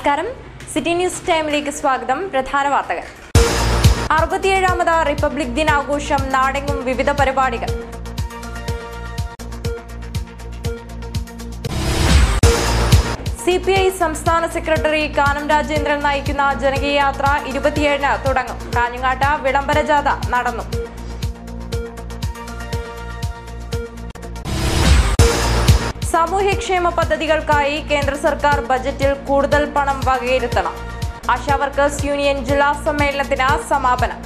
നമസ്കാരം. City news ടൈമിലേക്ക് സ്വാഗതം. പ്രധാന വാർത്തകൾ. 67ാമത് റിപ്പബ്ലിക് ദിനാഘോഷം നാടെങ്ങും വിവിധ പരിപാടികൾ. CPI സംസ്ഥാന സെക്രട്ടറി കാനം രാജേന്ദ്രൻ നയിക്കുന്ന ജനകീയ യാത്ര 27-ന് തുടങ്ങും. കാഞ്ഞങ്ങാട്ട് വിളംബര ജാഥ നടന്നു. സാമൂഹ്യക്ഷേമ പദ്ധതികൾക്കായി കേന്ദ്ര സർക്കാർ ബജറ്റിൽ കൂടുതൽ പണം വകയിരുത്തണം. ആശാ വർക്കേഴ്സ് യൂണിയൻ ജില്ലാ സമ്മേളനത്തിന് സമാപനം.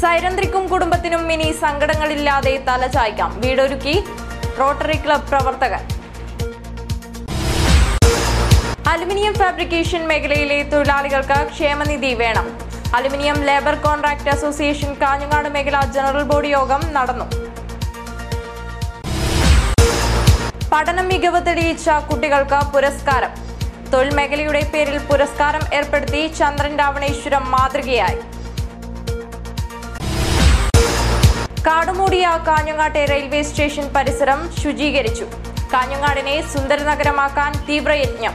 സൈരന്ത്രിക്കും കുടുംബത്തിനും ഇനി സങ്കടങ്ങളില്ലാതെ തലചായ്ക്കാം. വീടൊരുക്കി റോട്ടറി ക്ലബ് പ്രവർത്തകർ. അലുമിനിയം ഫാബ്രിക്കേഷൻ മേഖലയിലെ തൊഴിലാളികൾക്ക് ക്ഷേമനിധി വേണം. Aluminium labour contract association Kanhangad മേഖലാ ജനറൽ ബോഡി യോഗം നടന്നു. പഠന മികവ് തെളിയിച്ച കുട്ടികൾക്ക് പുരസ്കാരം. തൊഴിൽ മേഖലയുടെ പേരിൽ പുരസ്കാരം ഏർപ്പെടുത്തി ചന്ദ്രൻ രാവണേശ്വരം മാതൃകയായി. കാടുമൂടിയ കാഞ്ഞങ്ങാട്ടെ റെയിൽവേ സ്റ്റേഷൻ പരിസരം ശുചീകരിച്ചു. കാഞ്ഞങ്ങാടിനെ സുന്ദരനഗരമാക്കാൻ തീവ്രയജ്ഞം.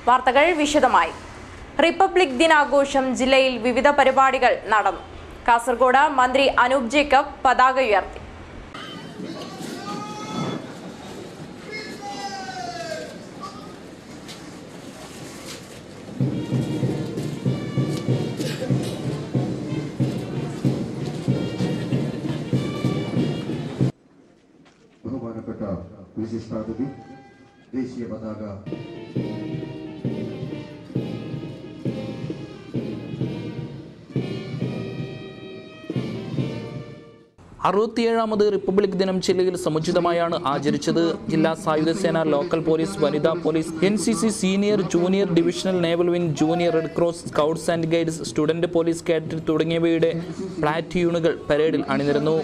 വാർത്തകൾ വിശദമായി. റിപ്പബ്ലിക് ദിനാഘോഷം ജില്ലയിൽ വിവിധ പരിപാടികൾ നടന്നു. കാസർഗോഡ് മന്ത്രി അനൂപ് ജേക്കബ് പതാക ഉയർത്തി. ബഹുമാനപ്പെട്ട വിശിഷ്ടാതിഥി ദേശീയ പതാക അറുപത്തിയേഴാമത് റിപ്പബ്ലിക് ദിനം ജില്ലയിൽ സമുചിതമായാണ് ആചരിച്ചത്. ജില്ലാ സായുധ സേന, ലോക്കൽ പോലീസ്, വനിതാ police, NCC senior junior divisional naval wing, junior red cross, scouts and guides, student police cadet തുടങ്ങിയവയുടെ പ്ലാറ്റ്യൂണുകൾ പരേഡിൽ അണിനിരന്നു.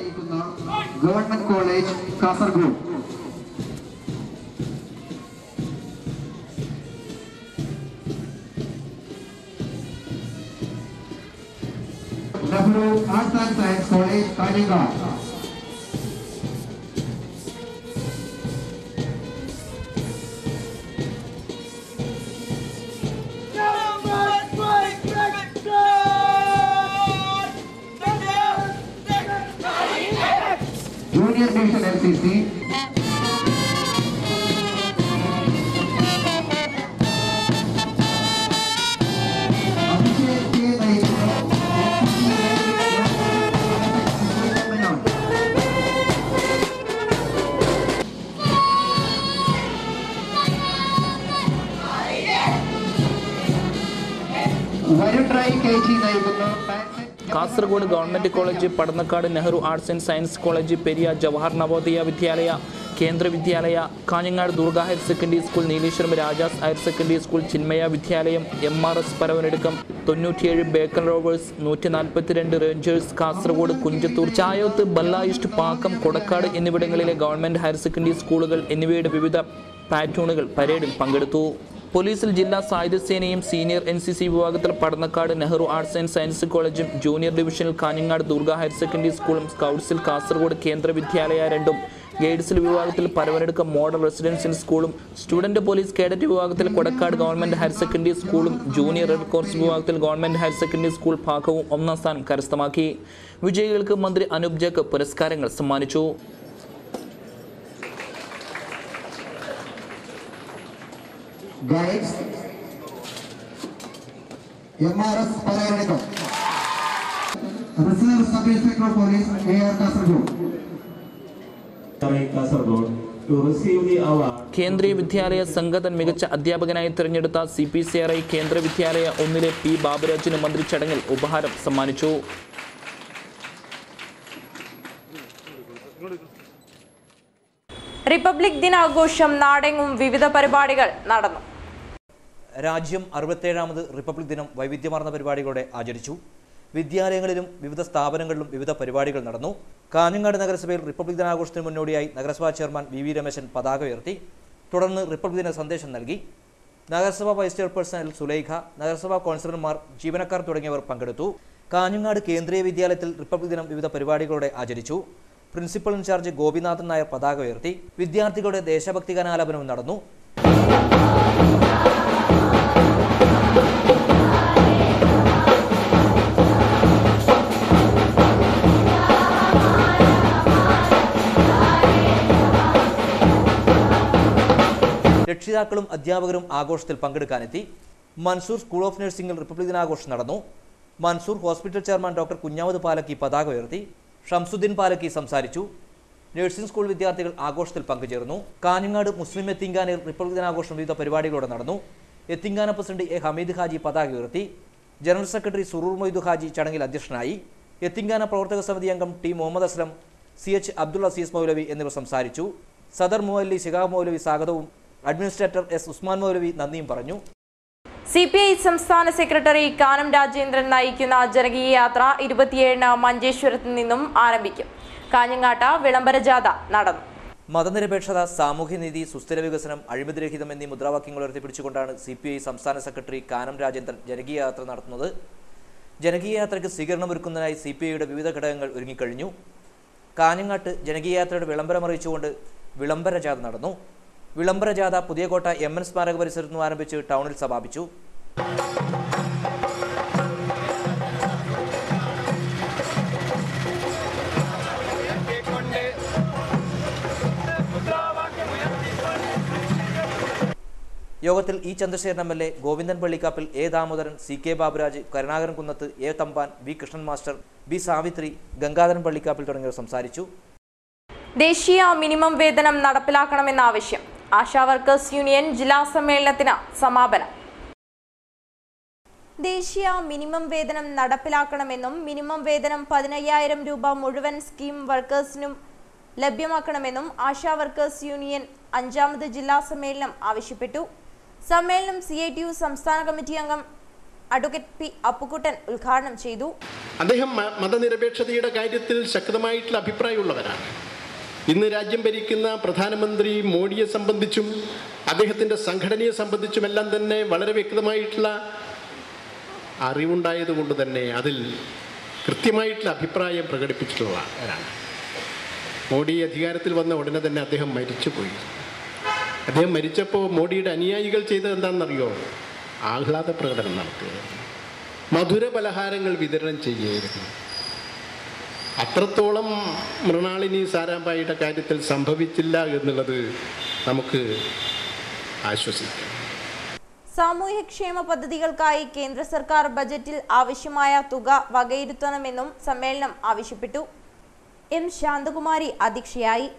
Government college Kasaragod, Nehru arts and science college Kanhangad, junior division NCC, Kasaragod government college, Padannakkad Nehru arts and science college, Periya Jawahar Navodaya വിദ്യാലയ, കേന്ദ്ര വിദ്യാലയ, Kanhangad Durga higher secondary school, Nileshwaram Rajas higher secondary school, Chinmaya വിദ്യാലയം, MRS Paravanadukkam, 97 bacon Rovers, 142 Rangers, Kasaragod Kunjathur, Chayoth, ബല്ലായിസ്റ്റ്, Pakkam, Kodakkad എന്നിവിടങ്ങളിലെ government higher secondary സ്കൂളുകൾ എന്നിവയുടെ വിവിധ പ്ലാറ്റൂണുകൾ പരേഡിൽ പങ്കെടുത്തു. പോലീസിൽ ജില്ലാ സായുധ സേനയും സീനിയർ NCC വിഭാഗത്തിൽ Padannakkad Nehru arts and science കോളേജും, ജൂനിയർ ഡിവിഷനിൽ കാഞ്ഞങ്ങാട് ദുർഗ ഹയർ സെക്കൻഡറി സ്കൂളും, സ്കൗട്ട്സിൽ കാസർഗോഡ് കേന്ദ്ര വിദ്യാലയ 2ഉം, ഗൈഡ്സിൽ വിഭാഗത്തിൽ പരവനടുക്കം മോഡൽ റെസിഡൻഷ്യൽ സ്കൂളും, സ്റ്റുഡന്റ് പോലീസ് കേഡറ്റ് വിഭാഗത്തിൽ കൊടക്കാട് ഗവൺമെന്റ് ഹയർ സെക്കൻഡറി സ്കൂളും, ജൂനിയർ റെഡ് കോർസ് വിഭാഗത്തിൽ ഗവൺമെന്റ് ഹയർ സെക്കൻഡറി സ്കൂൾ ഭാഗവും 1ാം സ്ഥാനം കരസ്ഥമാക്കി. വിജയികൾക്ക് മന്ത്രി അനൂപ് ജേക്കബ് പുരസ്കാരങ്ങൾ സമ്മാനിച്ചു. Guides MRS Paravanadukkam, reserve sub inspector police AR Kasaragod. Kendriya Vidyalaya Sangathan മികച്ച അധ്യാപകനായി തിരഞ്ഞെടുത്ത CPCRI കേന്ദ്ര വിദ്യാലയ 1-ലെ P ബാബുരാജിന് മന്ത്രി ചടങ്ങിൽ ഉപഹാരം സമ്മാനിച്ചു. റിപ്പബ്ലിക് ദിനാഘോഷം നാടെങ്ങും വിവിധ പരിപാടികൾ നടന്നു. രാജ്യം 67ാമത് റിപ്പബ്ലിക് ദിനം വൈവിധ്യമാർന്ന പരിപാടികളോടെ ആചരിച്ചു. വിദ്യാലയങ്ങളിലും വിവിധ സ്ഥാപനങ്ങളിലും വിവിധ പരിപാടികൾ നടന്നു. കാഞ്ഞങ്ങാട് നഗരസഭയിൽ റിപ്പബ്ലിക് ദിനാഘോഷത്തിന് മുന്നോടിയായി നഗരസഭാ ചെയർമാൻ VV രമേശൻ പതാക ഉയർത്തി. തുടർന്ന് റിപ്പബ്ലിക് ദിന സന്ദേശം നൽകി. നഗരസഭാ വൈസ് ചെയർപേഴ്സൺ സുലൈഖ, നഗരസഭാ കൗൺസിലർമാർ, ജീവനക്കാർ തുടങ്ങിയവർ പങ്കെടുത്തു. കാഞ്ഞങ്ങാട് കേന്ദ്രീയ വിദ്യാലയത്തിൽ റിപ്പബ്ലിക് ദിനം വിവിധ പരിപാടികളോടെ ആചരിച്ചു. പ്രിൻസിപ്പൽ ഇൻചാർജ് ഗോപിനാഥൻ നായർ പതാക ഉയർത്തി. വിദ്യാർത്ഥികളുടെ ദേശഭക്തി ഗാനാലാപനവും നടന്നു. രക്ഷിതാക്കളും അധ്യാപകരും ആഘോഷത്തിൽ പങ്കെടുക്കാനെത്തി. മൻസൂർ സ്കൂൾ ഓഫ് നഴ്സിംഗിൽ റിപ്പബ്ലിക് ദിനാഘോഷം നടന്നു. Mansoor hospital chairman doctor Kunhamath Palakki പതാക ഉയർത്തി. ഷംസുദ്ദീൻ പാലക്കി സംസാരിച്ചു. നഴ്സിംഗ് സ്കൂൾ വിദ്യാർത്ഥികൾ ആഘോഷത്തിൽ പങ്കുചേർന്നു. കാഞ്ഞങ്ങാട് മുസ്ലിം യത്തീംഖാനയിൽ റിപ്പബ്ലിക് ദിനാഘോഷം വിവിധ പരിപാടികളോടെ നടന്നു. യത്തീംഖാന പ്രസിഡന്റ് എ ഹമീദ് ഹാജി പതാക ഉയർത്തി. ജനറൽ സെക്രട്ടറി സുറൂർ മൊയ്ദു ഹാജി ചടങ്ങിൽ അധ്യക്ഷനായി. യത്തീംഖാന പ്രവർത്തക സമിതി അംഗം ടി മുഹമ്മദ് അസ്ലം, CH അബ്ദുൾ അസീസ് മൗലവി എന്നിവർ സംസാരിച്ചു. സദർ മുഅല്ലി ശിഹാബ് മൗലവി സ്വാഗതവും അഡ്മിനിസ്ട്രേറ്റർ S ഉസ്മാൻ മൗലവി നന്ദിയും പറഞ്ഞു. CPI സംസ്ഥാന സെക്രട്ടറി കാനം രാജേന്ദ്രൻ നയിക്കുന്ന ജനകീയ യാത്ര 27-ന് മഞ്ചേശ്വരത്ത് നിന്നും ആരംഭിക്കും. കാഞ്ഞങ്ങാട്ട് വിളംബര ജാഥ നടന്നു. മതനിരപേക്ഷത, സാമൂഹ്യനീതി, സുസ്ഥിര വികസനം, അഴിമതിരഹിതം എന്നീ മുദ്രാവാക്യങ്ങൾ ഉയർത്തിപ്പിടിച്ചുകൊണ്ടാണ് CPI സംസ്ഥാന സെക്രട്ടറി കാനം രാജേന്ദ്രൻ ജനകീയ യാത്ര നടത്തുന്നത്. ജനകീയ യാത്രയ്ക്ക് സ്വീകരണമൊരുക്കുന്നതിനായി CPIയുടെ വിവിധ ഘടകങ്ങൾ ഒരുങ്ങിക്കഴിഞ്ഞു. കാഞ്ഞങ്ങാട്ട് ജനകീയ യാത്രയുടെ വിളംബരമറിയിച്ചുകൊണ്ട് വിളംബര ജാഥ നടന്നു. വിളംബര ജാഥ പുതിയകോട്ട MN സ്മാരക പരിസരത്ത് നിന്ന് ആരംഭിച്ച് ടൗണിൽ സമാപിച്ചു. യോഗത്തിൽ E Chandrasekharan MLA, Govindan Pallikkappil, A Damodaran, CK Baburaj, Karunakaran Kunnath, A Thampan, V Krishnan master, B Savithri, Gangadharan Pallikkappil തുടങ്ങിയവർ സംസാരിച്ചു. ദേശീയ മിനിമം വേതനം നടപ്പിലാക്കണമെന്ന ആവശ്യം. ആശാ വർക്കേഴ്സ് യൂണിയൻ ജില്ലാ സമ്മേളനത്തിന് സമാപനം. ദേശീയ മിനിമം വേതനം നടപ്പിലാക്കണമെന്നും മിനിമം വേതനം 15,000 രൂപ മുഴുവൻ സ്കീം വർക്കേഴ്സിനും ലഭ്യമാക്കണമെന്നും ആശാ വർക്കേഴ്സ് യൂണിയൻ 5ാമത് ജില്ലാ സമ്മേളനം ആവശ്യപ്പെട്ടു. സമ്മേളനം CITU സംസ്ഥാന കമ്മിറ്റി അംഗം അഡ്വക്കേറ്റ് P അപ്പുക്കുട്ടൻ ഉദ്ഘാടനം ചെയ്തു. അദ്ദേഹം മതനിരപേക്ഷതയുടെ കാര്യത്തിൽ ശക്തമായിട്ടുള്ള അഭിപ്രായമുള്ളവരാണ്. ഇന്ന് രാജ്യം ഭരിക്കുന്ന പ്രധാനമന്ത്രി മോഡിയെ സംബന്ധിച്ചും അദ്ദേഹത്തിൻ്റെ സംഘടനയെ സംബന്ധിച്ചുമെല്ലാം തന്നെ വളരെ വ്യക്തമായിട്ടുള്ള അറിവുണ്ടായതുകൊണ്ട് തന്നെ അതിൽ കൃത്യമായിട്ടുള്ള അഭിപ്രായം പ്രകടിപ്പിച്ചിട്ടുള്ളവരാണ്. മോഡി അധികാരത്തിൽ വന്ന ഉടനെ തന്നെ അദ്ദേഹം മരിച്ചുപോയി. അദ്ദേഹം മരിച്ചപ്പോൾ മോഡിയുടെ അനുയായികൾ ചെയ്തത് എന്താണെന്നറിയോ? ആഹ്ലാദ പ്രകടനം നടത്തുക, മധുര പലഹാരങ്ങൾ വിതരണം ചെയ്യുകയായിരുന്നു. അത്രത്തോളം മൃണാളിനി സാരാഭായിയുടെ കാര്യത്തിൽ സംഭവിച്ചില്ല എന്നുള്ളത് നമുക്ക് ആശ്വസിക്കാം. സാമൂഹ്യക്ഷേമ പദ്ധതികൾക്കായി കേന്ദ്ര സർക്കാർ ബജറ്റിൽ ആവശ്യമായ തുക വകയിരുത്തണമെന്നും സമ്മേളനം ആവശ്യപ്പെട്ടു. M ശാന്തകുമാരി അധ്യക്ഷയായി.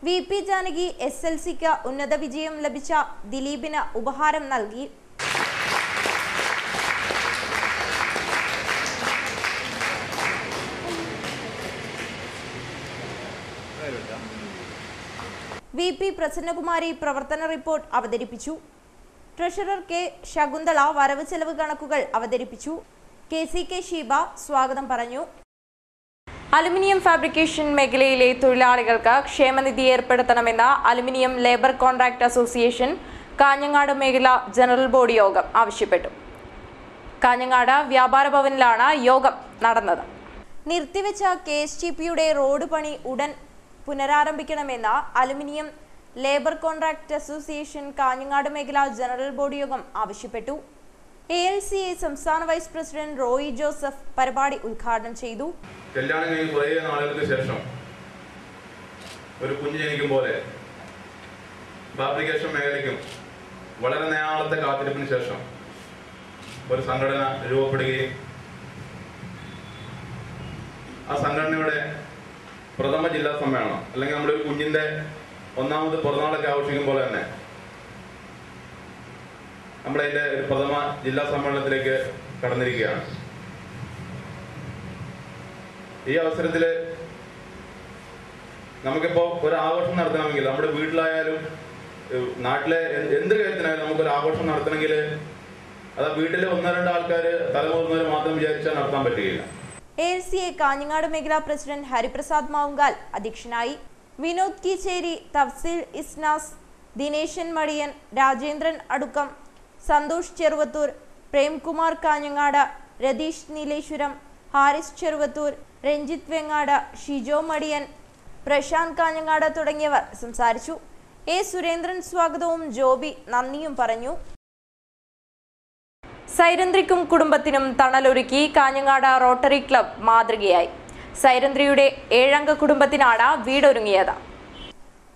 VP ജാനകി SLCക്ക് ഉന്നത വിജയം ലഭിച്ച ദിലീപിന് ഉപഹാരം നൽകി. VP പ്രസന്നകുമാരി പ്രവർത്തന റിപ്പോർട്ട് അവതരിപ്പിച്ചു. ട്രഷറർ K ശകുന്തള വരവ് ചെലവ് കണക്കുകൾ അവതരിപ്പിച്ചു. KCK ഷീബ സ്വാഗതം പറഞ്ഞു. അലുമിനിയം ഫാബ്രിക്കേഷൻ മേഖലയിലെ തൊഴിലാളികൾക്ക് ക്ഷേമനിധി ഏർപ്പെടുത്തണമെന്ന aluminium labour contract association Kanhangad മേഖല ജനറൽ ബോഡി യോഗം ആവശ്യപ്പെട്ടു. കാഞ്ഞങ്ങാട് വ്യാപാര ഭവനിലാണ് യോഗം നടന്നത്. നിർത്തിവെച്ച KSTPയുടെ റോഡ് പണി ഉടൻ പുനരാരംഭിക്കണമെന്ന aluminium labour contract association Kanhangad മേഖല ജനറൽ ബോഡി യോഗം ആവശ്യപ്പെട്ടു. ALCA സംസ്ഥാന വൈസ് പ്രസിഡന്റ് റോയി ജോസഫ് പരിപാടി ഉദ്ഘാടനം ചെയ്തു. കല്യാണം കഴിഞ്ഞ് കുറേ നാളുകൾക്ക് ശേഷം ഒരു കുഞ്ഞ് ജനിക്കും പോലെ ഫാബ്രിക്കേഷൻ മേഖലയ്ക്കും വളരെ നാളത്തെ കാത്തിരിപ്പിന് ശേഷം ഒരു സംഘടന രൂപപ്പെടുകയും ആ സംഘടനയുടെ പ്രഥമ ജില്ലാ സമ്മേളനം അല്ലെങ്കിൽ നമ്മുടെ ഒരു കുഞ്ഞിന്റെ ഒന്നാമത് പിറന്നാളൊക്കെ ആഘോഷിക്കും പോലെ തന്നെ നമ്മുടെ അതിന്റെ ഒരു പ്രഥമ ജില്ലാ സമ്മേളനത്തിലേക്ക് കടന്നിരിക്കുകയാണ്. ഈ അവസരത്തിൽ നമുക്കിപ്പോൾ ഒരു ആഘോഷം നടത്തണമെങ്കിൽ നമ്മുടെ വീട്ടിലായാലും നാട്ടിലെ എന്ത് കാര്യത്തിനായാലും നമുക്കൊരു ആഘോഷം നടത്തണമെങ്കിൽ അത് വീട്ടിലെ 1-2 ആൾക്കാർ തലമുതിർന്നവർ മാത്രം വിചാരിച്ചാൽ നടത്താൻ പറ്റുകയില്ല. ALCA കാഞ്ഞങ്ങാട് മേഖല പ്രസിഡന്റ് ഹരിപ്രസാദ് മാവുങ്കാൽ അധ്യക്ഷനായി. വിനോദ് കീച്ചേരി, തഫ്സീൽ ഇസ്നാസ്, ദിനേശൻ മടിയൻ, രാജേന്ദ്രൻ അടുക്കം, സന്തോഷ് ചെറുവത്തൂർ, പ്രേംകുമാർ കാഞ്ഞങ്ങാട്, രതീഷ് നീലേശ്വരം, ഹാരിസ് ചെറുവത്തൂർ, രഞ്ജിത്ത് വെങ്ങാട്, ഷിജോ മടിയൻ, പ്രശാന്ത് കാഞ്ഞങ്ങാട് തുടങ്ങിയവർ സംസാരിച്ചു. എ സുരേന്ദ്രൻ സ്വാഗതവും ജോബി നന്ദിയും പറഞ്ഞു. സൈരന്ധ്രിക്കും കുടുംബത്തിനും തണലൊരുക്കി കാഞ്ഞങ്ങാട് റോട്ടറി ക്ലബ് മാതൃകയായി. സൈരന്ധ്രിയുടെ 7-അംഗ കുടുംബത്തിനാണ് വീടൊരുങ്ങിയത്.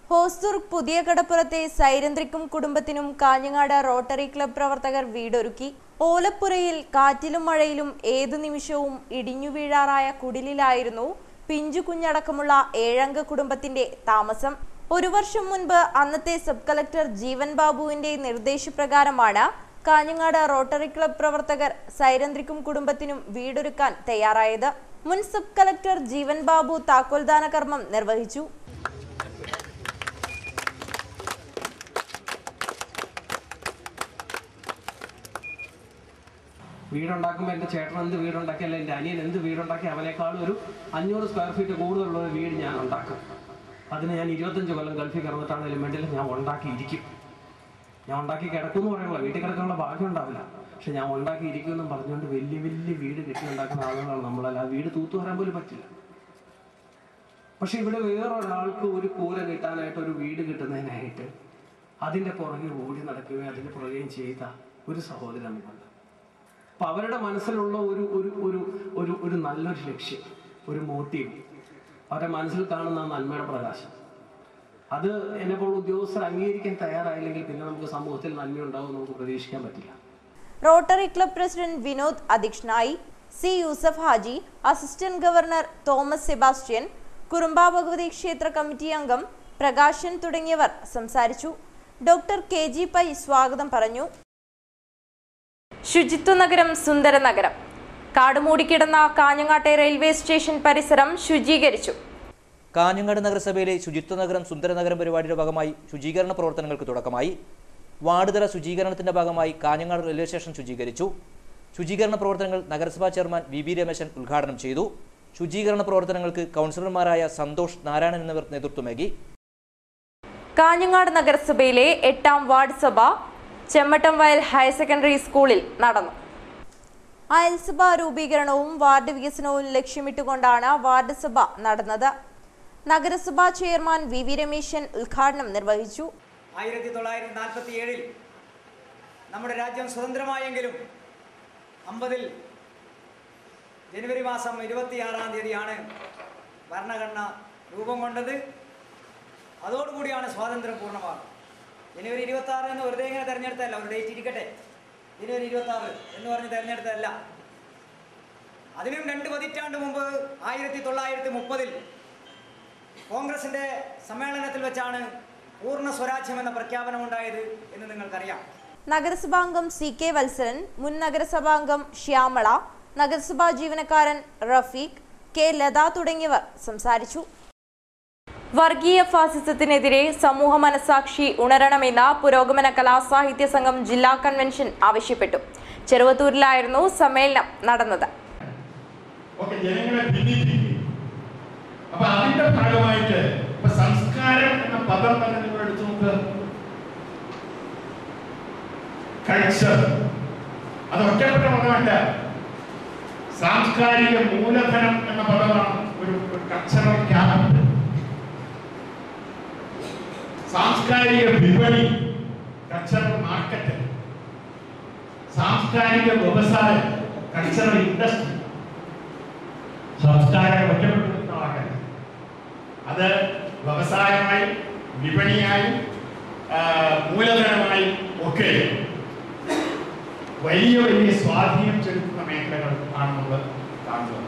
ഹോസ്ദുർ പുതിയ കടപ്പുറത്തെ സൈരന്ധ്രിക്കും കുടുംബത്തിനും കാഞ്ഞങ്ങാട് റോട്ടറി ക്ലബ് പ്രവർത്തകർ വീടൊരുക്കി. ഓലപ്പുരയിൽ കാറ്റിലും മഴയിലും ഏതു നിമിഷവും ഇടിഞ്ഞു വീഴാറായ കുടിലിലായിരുന്നു പിഞ്ചു കുഞ്ഞടക്കമുള്ള 7-അംഗ കുടുംബത്തിന്റെ താമസം. 1 വർഷം മുൻപ് അന്നത്തെ സബ് കളക്ടർ ജീവൻ ബാബുവിന്റെ നിർദ്ദേശപ്രകാരമാണ് കാഞ്ഞങ്ങാട് റോട്ടറി ക്ലബ് പ്രവർത്തകർ സൈരന്ധ്രിക്കും കുടുംബത്തിനും വീടൊരുക്കാൻ തയ്യാറായത്. മുൻ സബ് കളക്ടർ ജീവൻ ബാബു താക്കോൽദാന കർമ്മം നിർവഹിച്ചു. വീടുണ്ടാക്കുമ്പോൾ എൻ്റെ ചേട്ടൻ എന്ത് വീടുണ്ടാക്കി, അല്ല എൻ്റെ അനിയൻ എന്ത് വീടുണ്ടാക്കി, അവനേക്കാളും ഒരു 500 സ്ക്വയർ ഫീറ്റ് കൂടുതലുള്ള ഒരു വീട് ഞാൻ ഉണ്ടാക്കും. അതിന് ഞാൻ 25 കൊല്ലം ഗൾഫിൽ കിടന്നിട്ടാണെങ്കിലും വേണ്ടിയില്ല, ഞാൻ ഉണ്ടാക്കിയിരിക്കും. ഞാൻ ഉണ്ടാക്കി കിടക്കുമെന്ന് പറയുമ്പോൾ വീട്ടിൽ കിടക്കാനുള്ള ഭാഗ്യം ഉണ്ടാവില്ല, പക്ഷെ ഞാൻ ഉണ്ടാക്കിയിരിക്കുമെന്നും പറഞ്ഞുകൊണ്ട് വലിയ വലിയ വീട് കെട്ടിയുണ്ടാക്കുന്ന ആളുകളാണ് നമ്മളല്ല. ആ വീട് തൂത്തു വരാൻ പോലും പറ്റില്ല. പക്ഷെ ഇവിടെ വേറൊരാൾക്ക് ഒരു കൂര കിട്ടാനായിട്ട്, ഒരു വീട് കിട്ടുന്നതിനായിട്ട് അതിൻ്റെ പുറകെ ഓടി നടക്കുകയും അതിൻ്റെ പുറകെയും ചെയ്ത ഒരു സഹോദരമുണ്ട്. അപ്പം അവരുടെ മനസ്സിലുള്ള ഒരു നല്ലൊരു ലക്ഷ്യം, ഒരു മോട്ടീവ്, അവരുടെ മനസ്സിൽ കാണുന്ന നന്മയുടെ പ്രകാശം, അത് എന്നെപ്പോൾ ഉദ്യോഗസ്ഥർ അംഗീകരിക്കാൻ തയ്യാറായില്ലെങ്കിൽ പിന്നെ നമുക്ക് സമൂഹത്തിൽ നന്മ ഉണ്ടാവും നമുക്ക് പ്രതീക്ഷിക്കാൻ പറ്റില്ല. റോട്ടറി ക്ലബ് പ്രസിഡന്റ് വിനോദ് അധ്യക്ഷനായി. C Yusuf Haji, assistant governor Thomas Sebastian, Kurumba Bhagavathi ക്ഷേത്ര കമ്മിറ്റി അംഗം പ്രകാശൻ തുടങ്ങിയവർ സംസാരിച്ചു. ഡോക്ടർ KG പൈ സ്വാഗതം പറഞ്ഞു. ശുചിത്വ നഗരം സുന്ദര നഗരം. കാടുമൂടിക്കിടന്ന കാഞ്ഞങ്ങാട്ടെ റെയിൽവേ സ്റ്റേഷൻ പരിസരം ശുചീകരിച്ചു. കാഞ്ഞങ്ങാട് നഗരസഭയിലെ ശുചിത്വ നഗരം സുന്ദര നഗരം പരിപാടിയുടെ ഭാഗമായി ശുചീകരണ പ്രവർത്തനങ്ങൾക്ക് തുടക്കമായി. വാർഡ് തല ശുചീകരണത്തിന്റെ ഭാഗമായി കാഞ്ഞങ്ങാട് റെയിൽവേ സ്റ്റേഷൻ ശുചീകരിച്ചു. ശുചീകരണ പ്രവർത്തനങ്ങൾ നഗരസഭാ ചെയർമാൻ VB രമേശൻ ഉദ്ഘാടനം ചെയ്തു. ശുചീകരണ പ്രവർത്തനങ്ങൾക്ക് കൗൺസിലർമാരായ സന്തോഷ്, നാരായണൻ എന്നിവർ നേതൃത്വമേകി. കാഞ്ഞങ്ങാട് നഗരസഭയിലെ 8-ാം വാർഡ് സഭ ചെമ്മട്ടം വയൽ ഹയർ സെക്കൻഡറി സ്കൂളിൽ നടന്നു. അയൽസഭ രൂപീകരണവും വാർഡ് വികസനവും ലക്ഷ്യമിട്ടുകൊണ്ടാണ് വാർഡ് സഭ നടന്നത്. നഗരസഭാ ചെയർമാൻ VB രമേശൻ ഉദ്ഘാടനം നിർവഹിച്ചു. 1947 നമ്മുടെ രാജ്യം സ്വതന്ത്രമായെങ്കിലും 50 ജനുവരി മാസം 26-ാം തീയതിയാണ് ഭരണഘടന രൂപം കൊണ്ടത്. അതോടുകൂടിയാണ് സ്വാതന്ത്ര്യം പൂർണ്ണമാകുന്നത്. ജനുവരി 26 എന്ന് വെറുതെ ഇങ്ങനെ തിരഞ്ഞെടുത്തല്ല, ഒരു ഡേറ്റ് ഇരിക്കട്ടെ, ജനുവരി 26 എന്ന് പറഞ്ഞ് തിരഞ്ഞെടുത്തതല്ല. അതിനും 2 പതിറ്റാണ്ട് മുമ്പ് 1930 കോൺഗ്രസിൻ്റെ സമ്മേളനത്തിൽ വെച്ചാണ് പൂർണ്ണ സ്വരാജ്യം എന്ന പ്രഖ്യാപനം ഉണ്ടായത് എന്ന് നിങ്ങൾക്കറിയാം. നഗരസഭാംഗം CK വത്സരൻ, മുൻ നഗരസഭാംഗം ശ്യാമള, നഗരസഭാ ജീവനക്കാരൻ റഫീഖ്, K ലത തുടങ്ങിയവർ സംസാരിച്ചു. വർഗീയ ഫാസിസത്തിനെതിരെ സമൂഹ മനസാക്ഷി ഉണരണമെന്ന പുരോഗമന കലാസാഹിത്യ സംഘം ജില്ലാ കൺവെൻഷൻ ആവശ്യപ്പെട്ടു. ചെറുവത്തൂരിലായിരുന്നു സമ്മേളനം നടന്നത്. അതിന്റെ ഭാഗമായിട്ട് സംസ്കാരം എന്ന പദം തന്നെ നിങ്ങൾ എടുത്തു നോക്ക്. കൾച്ചർ അത് ഒറ്റപ്പെട്ട പദമല്ല, സാംസ്കാരിക മൂലധനം എന്ന പദമാണ്. ഒരു കൾച്ചറൽ ക്യാപിറ്റൽ, സാംസ്കാരിക വിപണി, കൾച്ചറൽ മാർക്കറ്റ്, സാംസ്കാരിക വ്യവസായം, കൾച്ചറൽ ഇൻഡസ്ട്രി. സംസ്കാരം ഒറ്റപ്പെട്ടു, അത് വ്യവസായമായി, വിപണിയായി, മൂലധനമായി ഒക്കെ വലിയ വലിയ സ്വാധീനം ചെലുത്തുന്ന മേഖലകൾ ആണ് നമ്മൾ കാണുന്നത്.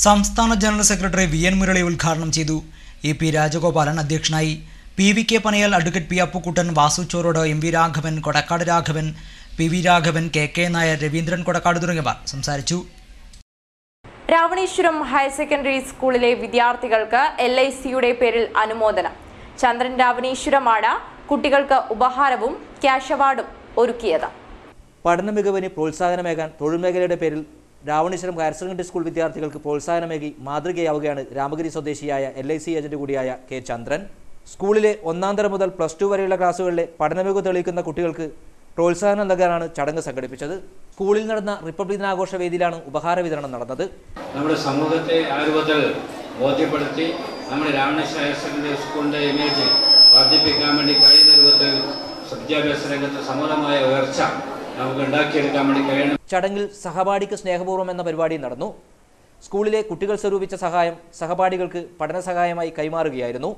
സംസ്ഥാന ജനറൽ സെക്രട്ടറി VN മുരളി ഉദ്ഘാടനം ചെയ്തു. EP രാജഗോപാലൻ അധ്യക്ഷനായി. PVK Panayal, advocate P Appukuttan, Vasu Chorode, MV Raghavan, Kodakkad Raghavan, PV Raghavan, KK Nair, Raveendran Kodakkad തുടങ്ങിയവർ സംസാരിച്ചു. രാവണേശ്വരം ഹയർ സെക്കൻഡറി സ്കൂളിലെ വിദ്യാർത്ഥികൾക്ക് LICയുടെ പേരിൽ അനുമോദനം. ചന്ദ്രൻ രാവണേശ്വരമാണ് കുട്ടികൾക്ക് ഉപഹാരവും ക്യാഷ് അവാർഡും ഒരുക്കിയത്. പഠന മികവിന് പ്രോത്സാഹനമേകാൻ തൊഴിൽ മേഖലയുടെ പേരിൽ രാവണേശ്വരം ഹയർ സെക്കൻഡറി സ്കൂൾ വിദ്യാർത്ഥികൾക്ക് പ്രോത്സാഹനമേകി മാതൃകയാവുകയാണ് രാമഗിരി സ്വദേശിയായ LIC ഏജന്റ് കൂടിയായ K ചന്ദ്രൻ. സ്കൂളിലെ 1-ാം തരം മുതൽ +2 വരെയുള്ള ക്ലാസുകളിലെ പഠനമികവ് തെളിയിക്കുന്ന കുട്ടികൾക്ക് പ്രോത്സാഹനം നൽകാനാണ് ചടങ്ങ് സംഘടിപ്പിച്ചത്. സ്കൂളിൽ നടന്ന റിപ്പബ്ലിക് ദിനാഘോഷ വേദിയിലാണ് ഉപഹാര വിതരണം നടന്നത്. നമ്മുടെ സമൂഹത്തെ ആയുർവേദത്തിൽ ബോധ്യപ്പെടുത്തി നമ്മുടെ രാമകൃഷ്ണ ഹയർ സെക്കൻഡറി സ്കൂളിൻ്റെ ഇമേജ് വർദ്ധിപ്പിക്കാൻ വേണ്ടി കഴിയുന്ന രൂപത്തിൽ വിദ്യാഭ്യാസ രംഗത്ത് സമൂലമായ ഉയർച്ച നമുക്ക് ഉണ്ടാക്കിയെടുക്കാൻ വേണ്ടി കഴിയണം. ചടങ്ങിൽ സഹപാഠിക്ക് സ്നേഹപൂർവ്വം എന്ന പരിപാടി നടന്നു. സ്കൂളിലെ കുട്ടികൾ സ്വരൂപിച്ച സഹായം സഹപാഠികൾക്ക് പഠന സഹായമായി കൈമാറുകയായിരുന്നു.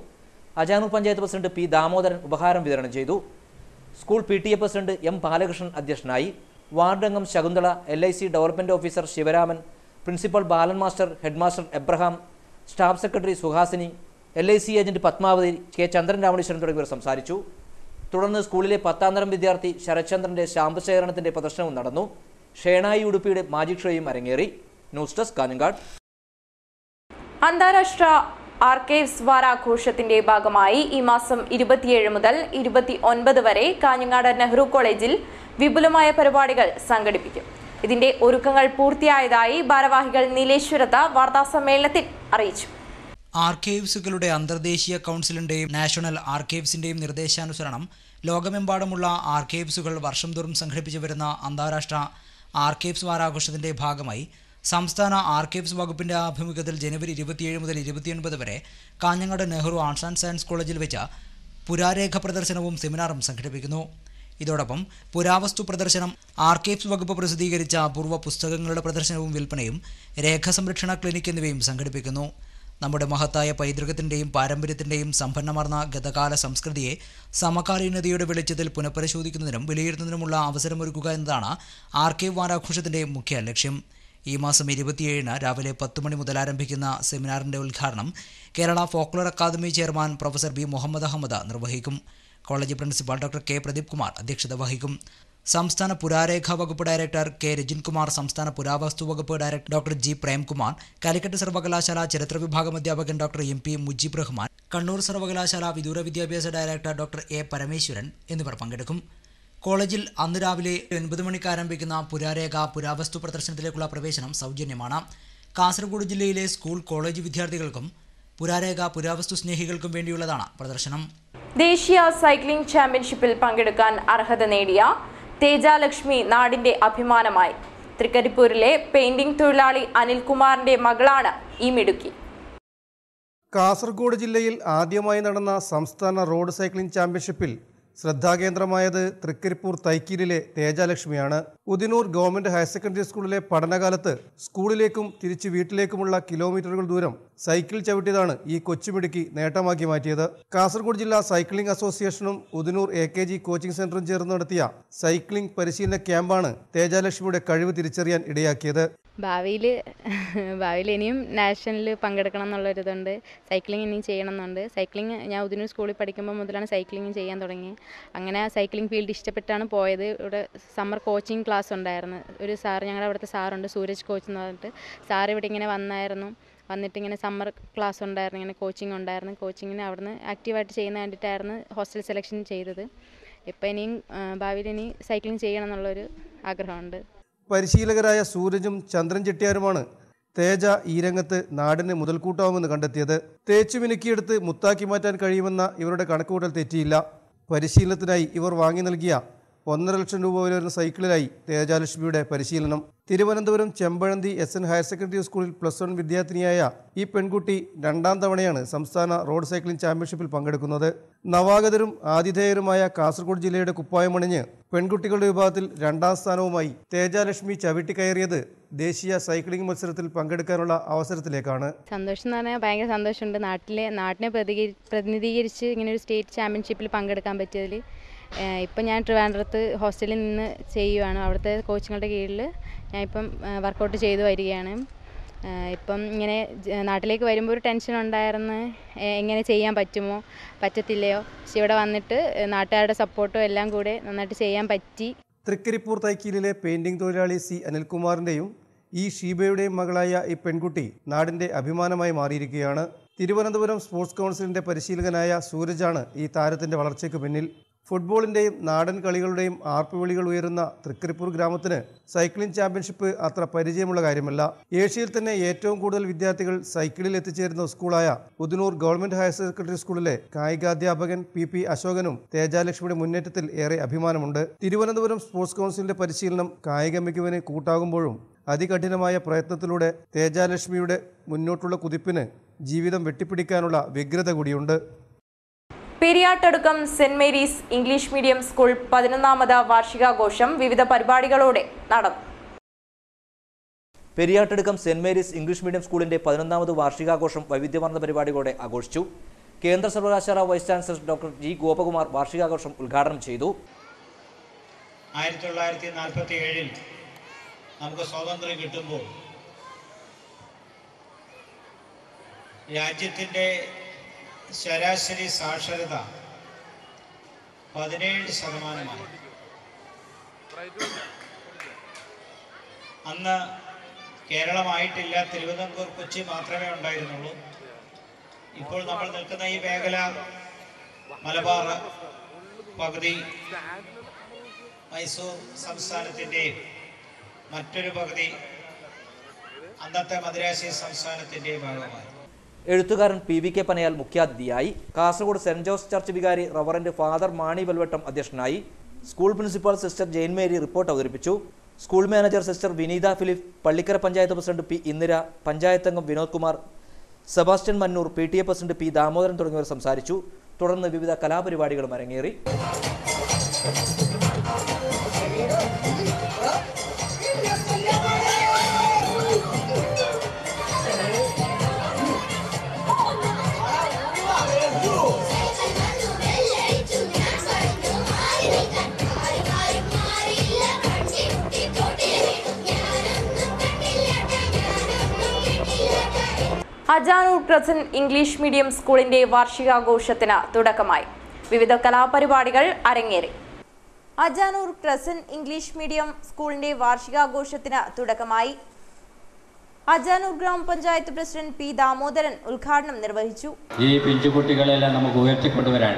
അജാനൂർ പഞ്ചായത്ത് പ്രസിഡന്റ് പി ദാമോദരൻ ഉപഹാരം വിതരണം ചെയ്തു. School PTA president M Balakrishnan അധ്യക്ഷനായി. വാർഡംഗം Shakuntala, LIC development officer Sivaraman, principal Balan master, headmaster Abraham, staff secretary Suhasini, LIC agent Padmavathi, K Chandran Ramaneeswaran തുടങ്ങിയവർ സംസാരിച്ചു. തുടർന്ന് സ്കൂളിലെ 10ാം തരം വിദ്യാർത്ഥി ശരത്ചന്ദ്രന്റെ സ്റ്റാമ്പ് ശേഖരണത്തിന്റെ പ്രദർശനവും നടന്നു. ഷേണായി ഉടുപ്പിയുടെ മാജിക് ഷോയും അരങ്ങേറി. News desk Kanhangad. അന്താരാഷ്ട്ര ആർക്കൈവ്സ് വാരാഘോഷത്തിന്റെ ഭാഗമായി ഈ മാസം 27 മുതൽ 29 വരെ കാഞ്ഞങ്ങാട് നെഹ്റു കോളേജിൽ വിപുലമായ പരിപാടികൾ സംഘടിപ്പിക്കും. ഇതിന്റെ ഒരുക്കങ്ങൾ പൂർത്തിയായതായി ഭാരവാഹികൾ നീലേശ്വരത്ത് വാർത്താസമ്മേളനത്തിൽ അറിയിച്ചു. ആർക്കൈവ്സുകളുടെ അന്തർദേശീയ കൗൺസിലിന്റെയും നാഷണൽ ആർക്കൈവ്സിന്റെയും നിർദ്ദേശാനുസരണം ലോകമെമ്പാടുമുള്ള ആർക്കൈവ്സുകൾ വർഷം തോറും സംഘടിപ്പിച്ചു വരുന്ന അന്താരാഷ്ട്ര ആർക്കൈവ്സ് വാരാഘോഷത്തിന്റെ ഭാഗമായി സംസ്ഥാന ആർക്കൈവ്സ് വകുപ്പിന്റെ ആഭിമുഖ്യത്തിൽ ജനുവരി 27 മുതൽ 29 വരെ Kanhangad Nehru arts and science കോളേജിൽ വെച്ച പുരാരേഖ പ്രദർശനവും സെമിനാറും സംഘടിപ്പിക്കുന്നു. ഇതോടൊപ്പം പുരാവസ്തു പ്രദർശനം, ആർക്കൈവ്സ് വകുപ്പ് പ്രസിദ്ധീകരിച്ച അപൂർവ പുസ്തകങ്ങളുടെ പ്രദർശനവും വിൽപ്പനയും, രേഖാസംരക്ഷണ ക്ലിനിക് എന്നിവയും സംഘടിപ്പിക്കുന്നു. നമ്മുടെ മഹത്തായ പൈതൃകത്തിൻ്റെയും പാരമ്പര്യത്തിൻ്റെയും സമ്പന്നമാർന്ന ഗതകാല സംസ്കൃതിയെ സമകാലീനതയുടെ വെളിച്ചത്തിൽ പുനഃപരിശോധിക്കുന്നതിനും വിലയിരുത്തുന്നതിനുമുള്ള അവസരമൊരുക്കുക എന്നതാണ് ആർക്കൈവ് വാരാഘോഷത്തിൻ്റെ മുഖ്യ ലക്ഷ്യം. ഈ മാസം 27-ന് രാവിലെ 10 മണി മുതൽ ആരംഭിക്കുന്ന സെമിനാറിൻ്റെ ഉദ്ഘാടനം Kerala Folklore Academy chairman professor B Muhammad Ahmed നിർവഹിക്കും. College principal doctor K Pradeep Kumar അധ്യക്ഷത വഹിക്കും. സംസ്ഥാന പുരാരേഖാ വകുപ്പ് ഡയറക്ടർ K രജിൻ കുമാർ, സംസ്ഥാന പുരാവസ്തു വകുപ്പ് director doctor G Premkumar, Calicut സർവകലാശാല ചരിത്ര വിഭാഗം അധ്യാപകൻ ഡോക്ടർ MP മുജീബ് റഹ്മാൻ, കണ്ണൂർ സർവകലാശാല വിദൂര വിദ്യാഭ്യാസ ഡയറക്ടർ ഡോക്ടർ A പരമേശ്വരൻ എന്നിവർ പങ്കെടുക്കും. കോളേജിൽ അന്ന് രാവിലെ 9 മണിക്ക് ആരംഭിക്കുന്ന പുരാരേഖ പുരാവസ്തു പ്രദർശനത്തിലേക്കുള്ള പ്രവേശനം സൗജന്യമാണ്. കാസർഗോഡ് ജില്ലയിലെ സ്കൂൾ കോളേജ് വിദ്യാർത്ഥികൾക്കും പുരാരേഖ പുരാവസ്തു സ്നേഹികൾക്കും വേണ്ടിയുള്ളതാണ് പ്രദർശനം. ദേശീയ സൈക്ലിംഗ് ചാമ്പ്യൻഷിപ്പിൽ പങ്കെടുക്കാൻ അർഹത നേടിയ തേജാലക്ഷ്മി നാടിന്റെ അഭിമാനമായി. തൃക്കരിപ്പൂരിലെ പെയിന്റിംഗ് തൊഴിലാളി അനിൽകുമാറിന്റെ മകളാണ് ഈ മിടുക്കി. കാസർഗോഡ് ജില്ലയിൽ ആദ്യമായി നടന്ന സംസ്ഥാന റോഡ് സൈക്ലിംഗ് ചാമ്പ്യൻഷിപ്പിൽ ശ്രദ്ധാകേന്ദ്രമായത് തൃക്കരിപ്പൂർ തൈക്കീലിലെ തേജാലക്ഷ്മിയാണ്. ഉദിനൂർ ഗവൺമെന്റ് ഹയർ സെക്കൻഡറി സ്കൂളിലെ പഠനകാലത്ത് സ്കൂളിലേക്കും തിരിച്ച് വീട്ടിലേക്കുമുള്ള കിലോമീറ്ററുകൾ ദൂരം സൈക്കിൾ ചവിട്ടിയതാണ് ഈ കൊച്ചുമിടുക്കി നേട്ടമാക്കി മാറ്റിയത്. കാസർഗോഡ് ജില്ലാ സൈക്ലിംഗ് അസോസിയേഷനും ഉദിനൂർ AKG കോച്ചിംഗ് സെന്ററും ചേർന്ന് നടത്തിയ സൈക്ലിംഗ് പരിശീലന ക്യാമ്പാണ് തേജാലക്ഷ്മിയുടെ കഴിവ് തിരിച്ചറിയാൻ ഇടയാക്കിയത്. ഭാവിയിൽ ഇനിയും നാഷണലിൽ പങ്കെടുക്കണം എന്നുള്ളൊരിതുണ്ട്. സൈക്ലിംഗ് ഇനിയും ചെയ്യണം എന്നുണ്ട്. സൈക്ലിംഗ് ഞാൻ ഉദിനൂർ സ്കൂളിൽ പഠിക്കുമ്പോൾ മുതലാണ് സൈക്ലിംഗ് ചെയ്യാൻ തുടങ്ങി. അങ്ങനെ സൈക്ലിംഗ് ഫീൽഡ് ഇഷ്ടപ്പെട്ടാണ് പോയത്. ഇവിടെ സമ്മർ കോച്ചിങ് ക്ലാസ് ഉണ്ടായിരുന്നു. ഒരു സാർ, ഞങ്ങളുടെ അവിടുത്തെ സാറുണ്ട്, സൂരജ് കോച്ച് എന്ന് പറഞ്ഞിട്ട് സാർ ഇവിടെ ഇങ്ങനെ വന്നിട്ട് ഇങ്ങനെ സമ്മർ ക്ലാസ് ഉണ്ടായിരുന്നു, ഇങ്ങനെ കോച്ചിങ് ഉണ്ടായിരുന്നു. കോച്ചിങ്ങിന് അവിടുന്ന് ആക്റ്റീവായിട്ട് ചെയ്യുന്ന വേണ്ടിയിട്ടായിരുന്നു ഹോസ്റ്റൽ സെലക്ഷൻ ചെയ്തത്. ഇപ്പം ഇനിയും ഭാവിയിൽ ഇനി സൈക്ലിംഗ് ചെയ്യണം എന്നുള്ളൊരു ആഗ്രഹമുണ്ട്. പരിശീലകരായ സൂരജും ചന്ദ്രൻ ചെട്ടിയാരുമാണ് തേജ ഈ രംഗത്ത് നാടിന് മുതൽക്കൂട്ടാവുമെന്ന് കണ്ടെത്തിയത്. തേച്ചു മിനുക്കിയെടുത്ത് മുത്താക്കി മാറ്റാൻ കഴിയുമെന്ന ഇവരുടെ കണക്കുകൂട്ടൽ തെറ്റിയില്ല. പരിശീലനത്തിനായി ഇവർ വാങ്ങി നൽകിയ 1.5 ലക്ഷം രൂപ വില വരുന്ന സൈക്കിളിലായി തേജാലക്ഷ്മിയുടെ പരിശീലനം. Thiruvananthapuram Chempazhanthi SN higher secondary സ്കൂളിൽ +1 വിദ്യാർത്ഥിനിയായ ഈ പെൺകുട്ടി 2ാം തവണയാണ് സംസ്ഥാന റോഡ് സൈക്ലിംഗ് ചാമ്പ്യൻഷിപ്പിൽ പങ്കെടുക്കുന്നത്. നവാഗതരും ആതിഥേയരുമായ കാസർഗോഡ് ജില്ലയുടെ കുപ്പായമണിഞ്ഞ് പെൺകുട്ടികളുടെ വിഭാഗത്തിൽ 2ാം സ്ഥാനവുമായി തേജാലക്ഷ്മി ചവിട്ടിക്കയറിയത് ദേശീയ സൈക്ലിംഗ് മത്സരത്തിൽ പങ്കെടുക്കാനുള്ള അവസരത്തിലേക്കാണ്. സന്തോഷം എന്ന് പറഞ്ഞാൽ ഭയങ്കര സന്തോഷമുണ്ട്. നാട്ടിനെ പ്രതിനിധീകരിച്ച് ഇങ്ങനെ ഒരു സ്റ്റേറ്റ് ചാമ്പ്യൻഷിപ്പിൽ പങ്കെടുക്കാൻ പറ്റിയതിൽ. ഇപ്പം ഞാൻ ട്രിവാൻഡ്രത്ത് ഹോസ്റ്റലിൽ നിന്ന് ചെയ്യുവാണ്. അവിടുത്തെ കോച്ചുകളുടെ കീഴിൽ ഞാൻ ഇപ്പം വർക്കൗട്ട് ചെയ്തു വരികയാണ്. ഇപ്പം ഇങ്ങനെ നാട്ടിലേക്ക് വരുമ്പോൾ ഒരു ടെൻഷൻ ഉണ്ടായിരുന്നു, എങ്ങനെ ചെയ്യാൻ പറ്റുമോ പറ്റത്തില്ലയോ. പക്ഷെ ഇവിടെ വന്നിട്ട് നാട്ടുകാരുടെ സപ്പോർട്ടും എല്ലാം കൂടെ നന്നായിട്ട് ചെയ്യാൻ പറ്റി. തൃക്കരിപ്പൂർ തൈക്കീലിലെ പെയിന്റിംഗ് തൊഴിലാളി C അനിൽകുമാറിൻ്റെയും ഈ ഷീബയുടെയും മകളായ ഈ പെൺകുട്ടി നാടിൻ്റെ അഭിമാനമായി മാറിയിരിക്കുകയാണ്. തിരുവനന്തപുരം സ്പോർട്സ് കൗൺസിലിൻ്റെ പരിശീലകനായ സൂരജാണ് ഈ താരത്തിൻ്റെ വളർച്ചയ്ക്ക് പിന്നിൽ. ഫുട്ബോളിൻ്റെയും നാടൻ കളികളുടെയും ആർപ്പുവിളികൾ ഉയരുന്ന തൃക്കരിപ്പൂർ ഗ്രാമത്തിന് സൈക്ലിംഗ് ചാമ്പ്യൻഷിപ്പ് അത്ര പരിചയമുള്ള കാര്യമല്ല. ഏഷ്യയിൽ തന്നെ ഏറ്റവും കൂടുതൽ വിദ്യാർത്ഥികൾ സൈക്കിളിൽ എത്തിച്ചേരുന്ന സ്കൂളായ ഉദനൂർ ഗവൺമെന്റ് ഹയർ സെക്കൻഡറി സ്കൂളിലെ കായികാധ്യാപകൻ പി അശോകനും തേജാലക്ഷ്മിയുടെ മുന്നേറ്റത്തിൽ ഏറെ അഭിമാനമുണ്ട്. തിരുവനന്തപുരം സ്പോർട്സ് കൗൺസിലിന്റെ പരിശീലനം കായിക മികവിന് കൂട്ടാകുമ്പോഴും അതികഠിനമായ പ്രയത്നത്തിലൂടെ തേജാലക്ഷ്മിയുടെ മുന്നോട്ടുള്ള കുതിപ്പിന് ജീവിതം വെട്ടിപ്പിടിക്കാനുള്ള വ്യഗ്രത കൂടിയുണ്ട്. Periyattadukkam Saint Mary's English medium school 11ാമത് വാർഷികാഘോഷം വിവിധ പരിപാടികളോടെ നടന്നു. Periyattadukkam Saint Mary's English medium സ്കൂളിന്റെ 11ാമത് വാർഷികാഘോഷം വൈവിധ്യമാർന്ന പരിപാടികളോടെ ആഘോഷിച്ചു. കേന്ദ്ര സർവകലാശാല vice chancellor doctor G Gopakumar വാർഷികാഘോഷം ഉദ്ഘാടനം ചെയ്തു. 1947 നമുക്ക് സ്വാതന്ത്ര്യം കിട്ടുമ്പോൾ രാജ്യത്തിൻ്റെ ശരാശരി സാക്ഷരത 17%. അന്ന് കേരളമായിട്ടില്ല, തിരുവിതാംകൂർ കൊച്ചി മാത്രമേ ഉണ്ടായിരുന്നുള്ളൂ. ഇപ്പോൾ നമ്മൾ നിൽക്കുന്ന ഈ മേഖല മലബാർ പകുതി, മൈസൂർ സംസ്ഥാനത്തിൻ്റെ മറ്റൊരു പകുതി, അന്നത്തെ മദ്രാശി സംസ്ഥാനത്തിൻ്റെ ഭാഗമായി. എഴുത്തുകാരൻ PVK പനയാൽ മുഖ്യാതിഥിയായി. കാസർഗോഡ് സെന്റ് ജോസ് ചർച്ച് വികാരി റവറന്റ് ഫാദർ മാണി വെൽവട്ടം അധ്യക്ഷനായി. School principal sister Jane Mary report അവതരിപ്പിച്ചു. School manager sister Vineetha Philip, Pallikkara panchayat president P Indira, panchayat അംഗം Vinod Kumar, Sebastian Mannoor, PTA president P Damodaran തുടങ്ങിയവർ സംസാരിച്ചു. തുടർന്ന് വിവിധ കലാപരിപാടികളും അരങ്ങേറി. അജാനൂർ ക്രസന്റ് ഇംഗ്ലീഷ് മീഡിയം സ്കൂളിന്റെ വാർഷികാഘോഷത്തിന് തുടക്കമായി. വിവിധ കലാപരിപാടികൾ അരങ്ങേറി. അജാനൂർ ക്രസന്റ് ഇംഗ്ലീഷ് മീഡിയം സ്കൂളിന്റെ വാർഷികാഘോഷത്തിന് തുടക്കമായി. അജാനൂർ ഗ്രാമപഞ്ചായത്ത് പ്രസിഡന്റ് P ദാമോദരൻ ഉദ്ഘാടനം നിർവഹിച്ചു. ഈ പിഞ്ചുകുട്ടികളെല്ലാം നമുക്ക് ഉയർത്തിക്കൊണ്ടുവരാൻ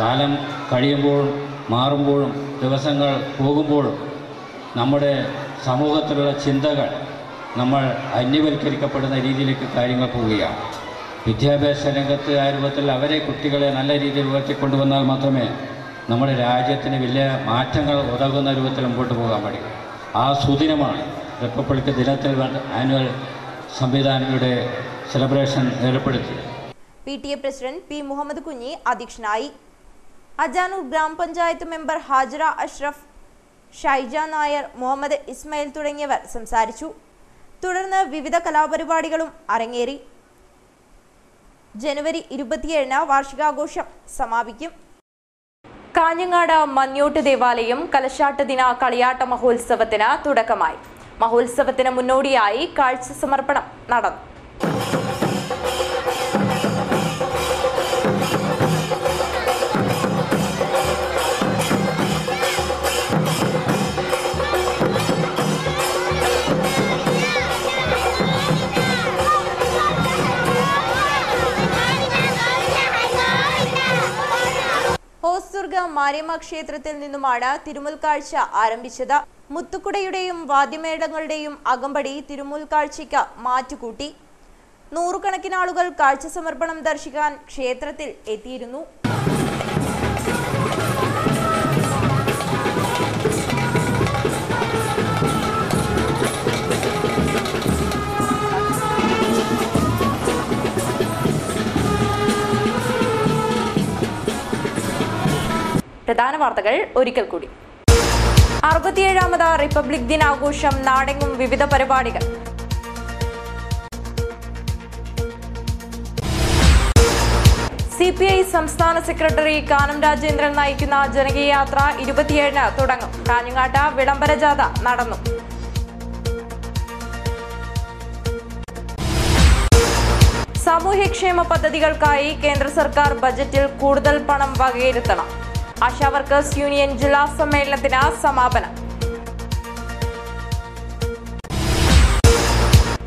കാലം കഴിയുമ്പോഴും മാറുമ്പോഴും ദിവസങ്ങൾ പോകുമ്പോഴും നമ്മുടെ സമൂഹത്തിലുള്ള ചിന്തകൾ നമ്മൾ അന്യവൽക്കരിക്കപ്പെടുന്ന രീതിയിലേക്ക് കാര്യങ്ങൾ പോവുകയാണ്. വിദ്യാഭ്യാസ രംഗത്ത് ആ രൂപത്തിൽ അവരെ കുട്ടികളെ നല്ല രീതിയിൽ ഉയർത്തിക്കൊണ്ടുവന്നാൽ മാത്രമേ നമ്മുടെ രാജ്യത്തിന് വലിയ മാറ്റങ്ങൾ ഉതകുന്ന രൂപത്തിൽ മുമ്പോട്ട് പോകാൻ കഴിയും. ആ സുദിനമാണ് റിപ്പബ്ലിക് ദിനത്തിൽ ആനുവൽ സംവിധാനങ്ങളുടെ സെലിബ്രേഷൻ ഏർപ്പെടുത്തി. PTA president P Muhammad Kunhi അധ്യക്ഷനായി. അജാനൂർ ഗ്രാമപഞ്ചായത്ത് മെമ്പർ ഹാജറ അഷ്റഫ്, ഷൈജ നായർ, മുഹമ്മദ് ഇസ്മായിൽ തുടങ്ങിയവർ സംസാരിച്ചു. തുടർന്ന് വിവിധ കലാപരിപാടികളും അരങ്ങേറി. ജനുവരി 27-ന് വാർഷികാഘോഷം സമാപിക്കും. കാഞ്ഞങ്ങാട് മന്യോട്ട് ദേവാലയം കലശാട്ട് ദിന കളിയാട്ട മഹോത്സവത്തിന് തുടക്കമായി. മഹോത്സവത്തിന് മുന്നോടിയായി കാഴ്ച സമർപ്പണം നടന്നു. ഹോസ്ദുർഗ മാരിയമ്മ ക്ഷേത്രത്തിൽ നിന്നുമാണ് തിരുമുൽക്കാഴ്ച ആരംഭിച്ചത്. മുത്തുക്കുടയുടെയും വാദ്യമേളങ്ങളുടെയും അകമ്പടി തിരുമുൽക്കാഴ്ചയ്ക്ക് മാറ്റുകൂട്ടി. നൂറുകണക്കിന് ആളുകൾ കാഴ്ച സമർപ്പണം ദർശിക്കാൻ ക്ഷേത്രത്തിൽ എത്തിയിരുന്നു. പ്രധാന വാർത്തകൾ ഒരിക്കൽ കൂടി. 67ാമത് റിപ്പബ്ലിക് ദിനാഘോഷം നാടെങ്ങും വിവിധ പരിപാടികൾ. CPI സംസ്ഥാന സെക്രട്ടറി കാനം രാജേന്ദ്രൻ നയിക്കുന്ന ജനകീയ യാത്ര 27-ന് തുടങ്ങും. കാഞ്ഞങ്ങാട്ട് വിളംബര ജാഥ നടന്നു. സാമൂഹ്യക്ഷേമ പദ്ധതികൾക്കായി കേന്ദ്ര സർക്കാർ ബജറ്റിൽ കൂടുതൽ പണം വകയിരുത്തണം. ആശാ വർക്കേഴ്സ് യൂണിയൻ ജില്ലാ സമ്മേളനത്തിന് സമാപനം.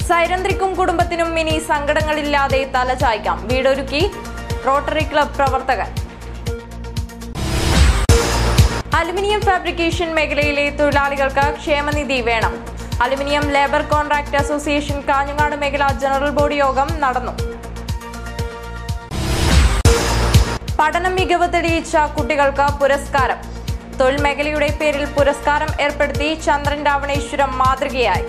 സൈരന്ത്രിക്കും കുടുംബത്തിനും ഇനി സങ്കടങ്ങളില്ലാതെ തലചായ്ക്കാം. വീടൊരുക്കി റോട്ടറി ക്ലബ് പ്രവർത്തകർ. അലുമിനിയം ഫാബ്രിക്കേഷൻ മേഖലയിലെ തൊഴിലാളികൾക്ക് ക്ഷേമനിധി വേണം. Aluminium labour contract association Kanhangad മേഖലാ ജനറൽ ബോഡി യോഗം നടന്നു. പഠന മികവ് തെളിയിച്ച കുട്ടികൾക്ക് പുരസ്കാരം. തൊഴിൽ മേഖലയുടെ പേരിൽ പുരസ്കാരം ഏർപ്പെടുത്തി ചന്ദ്രൻ രാവണേശ്വരം മാതൃകയായി.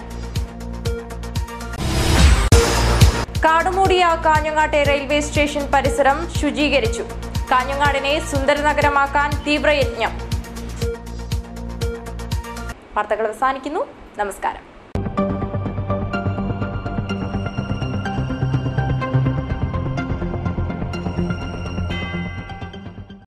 കാടുമൂടിയ കാഞ്ഞങ്ങാട്ടെ റെയിൽവേ സ്റ്റേഷൻ പരിസരം ശുചീകരിച്ചു. കാഞ്ഞങ്ങാടിനെ സുന്ദരനഗരമാക്കാൻ തീവ്രയജ്ഞം. വാർത്തകൾ അവസാനിക്കുന്നു. നമസ്കാരം.